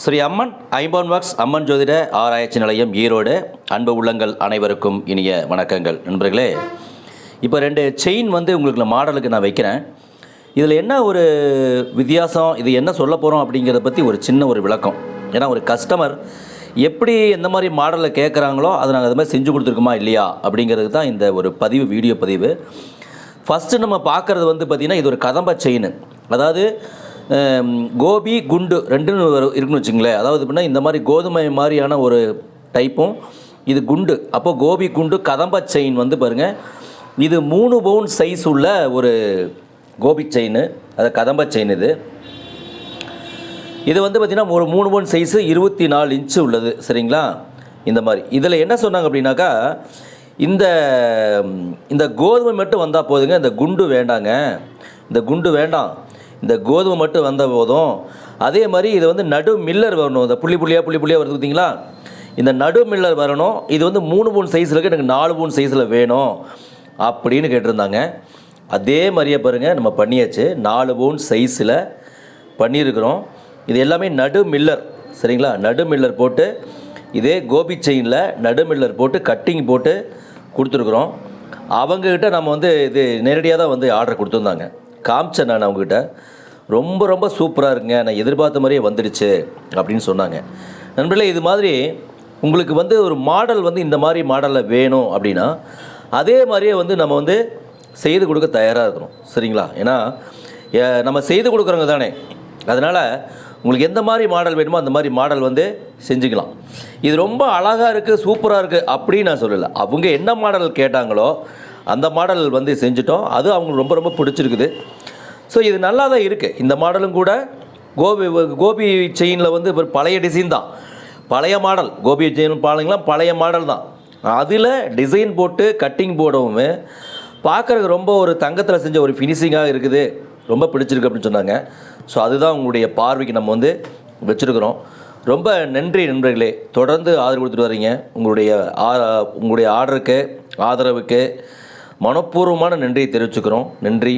ஸ்ரீ அம்மன் ஐம்பொன் வாக்ஸ் அம்மன் ஜோதிட ஆராய்ச்சி நிலையம் ஈரோடு. அன்பு உள்ளங்கள் அனைவருக்கும் இனிய வணக்கங்கள். நண்பர்களே, இப்போ 2 செயின் உங்களுக்கு மாடலுக்கு நான் வைக்கிறேன். இதில் என்ன ஒரு வித்தியாசம், இது என்ன சொல்ல போகிறோம் அப்படிங்கிறத பற்றி ஒரு சின்ன ஒரு விளக்கம். ஏன்னா ஒரு கஸ்டமர் எப்படி எந்த மாதிரி மாடலில் கேட்குறாங்களோ அதை நாங்கள் அது மாதிரி செஞ்சு கொடுத்துருக்குமா இல்லையா அப்படிங்கிறது தான் இந்த ஒரு வீடியோ பதிவு. ஃபஸ்ட்டு நம்ம பார்க்குறது பார்த்திங்கன்னா இது ஒரு கதம்ப செயின். அதாவது கோபி குண்டு ரெண்டுன்னு இருக்குன்னு வச்சுங்களேன். அதாவது எப்படின்னா இந்த மாதிரி கோதுமை மாதிரியான ஒரு டைப்பும், இது குண்டு. அப்போது கோபி குண்டு கதம்ப செயின் பாருங்கள், இது 3 பவுன் சைஸ் உள்ள ஒரு கோபி செயின், அது கதம்ப செயின். இது பார்த்திங்கன்னா ஒரு 3 பவுன் சைஸு 24 இன்ச்சு உள்ளது. சரிங்களா? இந்த மாதிரி இதில் என்ன சொன்னாங்க அப்படின்னாக்கா, இந்த கோதுமை மட்டும் வந்தால் போதுங்க, இந்த குண்டு வேண்டாங்க, இந்த குண்டு வேண்டாம், இந்த கோதுமை மட்டும் வந்த போதும். அதே மாதிரி இது நடு மில்லர் வரணும். இந்த புள்ளி புள்ளியாக வருது பார்த்தீங்களா, இந்த நடு மில்லர் வரணும். இது 3 பவுன் சைஸில் இருக்குது, எனக்கு 4 பவுன் சைஸில் வேணும் அப்படின்னு கேட்டிருந்தாங்க. அதே மாதிரியே பாருங்கள், நம்ம பண்ணியாச்சு. 4 பவுன் சைஸில் பண்ணியிருக்கிறோம். இது எல்லாமே நடு மில்லர். சரிங்களா? நடு மில்லர் போட்டு இதே கோபி செயினில் நடு மில்லர் போட்டு கட்டிங் போட்டு கொடுத்துருக்குறோம். அவங்கக்கிட்ட நம்ம இது நேரடியாக தான் ஆர்டர் கொடுத்துருந்தாங்க. காமிச்சேன் நான் அவங்ககிட்ட. ரொம்ப சூப்பராக இருக்குங்க, நான் எதிர்பார்த்த மாதிரியே வந்துடுச்சு அப்படின்னு சொன்னாங்க. நண்பர்களே, இது மாதிரி உங்களுக்கு ஒரு மாடல் இந்த மாதிரி மாடலில் வேணும் அப்படின்னா அதே மாதிரியே நம்ம செய்து கொடுக்க தயாராக இருக்கணும். சரிங்களா? ஏன்னா நம்ம செய்து கொடுக்குறவங்க தானே, அதனால் உங்களுக்கு எந்த மாதிரி மாடல் வேணுமோ அந்த மாதிரி மாடல் செஞ்சுக்கலாம். இது ரொம்ப அழகாக இருக்குது, சூப்பராக இருக்குது அப்படின்னு நான் சொல்லலை. அவங்க என்ன மாடல் கேட்டாங்களோ அந்த மாடல் செஞ்சுட்டோம். அது அவங்களுக்கு ரொம்ப பிடிச்சிருக்குது. ஸோ இது நல்லா தான் இருக்குது. இந்த மாடலும் கூட கோபி செயினில் இப்போ பழைய டிசைன் தான், பழைய மாடல். கோபி செயின் பாருங்களா, பழைய மாடல் தான். அதில் டிசைன் போட்டு கட்டிங் போடவும் பார்க்குறதுக்கு ரொம்ப ஒரு தங்கத்தில் செஞ்ச ஒரு ஃபினிஷிங்காக இருக்குது, ரொம்ப பிடிச்சிருக்கு அப்படின்னு சொன்னாங்க. ஸோ அதுதான் உங்களுடைய பார்வைக்கு நம்ம வச்சுருக்கிறோம். ரொம்ப நன்றி நண்பர்களே, தொடர்ந்து ஆதரவு கொடுத்துட்டு வரீங்க. உங்களுடைய ஆர்டருக்கு, ஆதரவுக்கு மனப்பூர்வமான நன்றியை தெரிவிச்சுக்கிறோம். நன்றி.